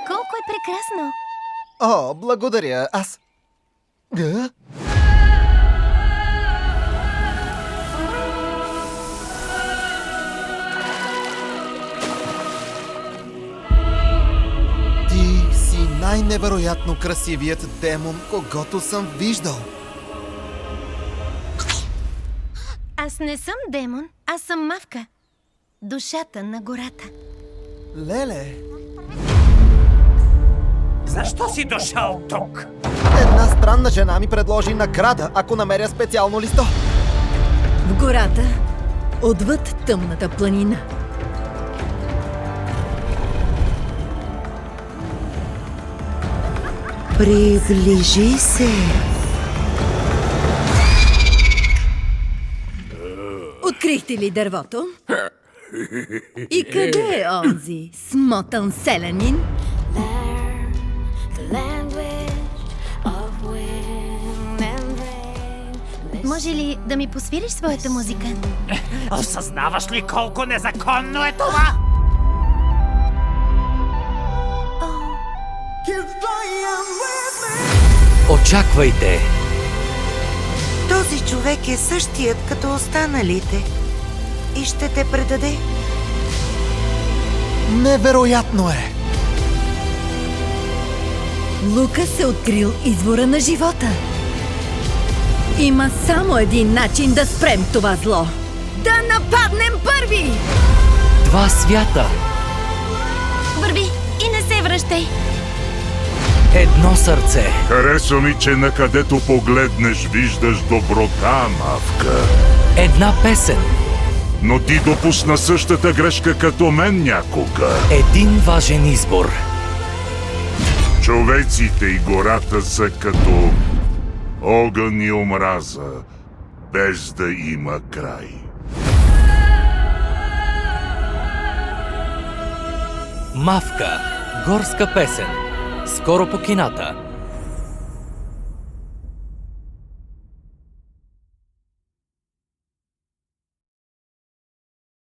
Колко е прекрасно! О, благодаря. Аз... Га? Ти си най-невероятно красивият демон, когото съм виждал. Аз не съм демон, аз съм Мавка. Душата на гората. Леле, Защо си дошъл тук? една странна жена ми предложи награда, ако намеря специално листо. В гората, отвъд тъмната планина. Приближи се. Открихте ли дървото? И къде е онзи смотан селянин? Може ли да ми посвириш своята музика? Осъзнаваш ли колко незаконно е това? Очаквайте! Този човек е същият като останалите и ще те предаде. Невероятно е! Лукас е открил извора на живота. Има само един начин да спрем това зло. Да нападнем първи! Два свята! Върви и не се връщай! Едно сърце! Харесва ми, че накъдето погледнеш, виждаш доброта, Мавка. Една песен! Но ти допусна същата грешка като мен някога. Един важен избор! Човеците и гората са като огън и омраза, без да има край. Мавка! Горска песен! Скоро по кината!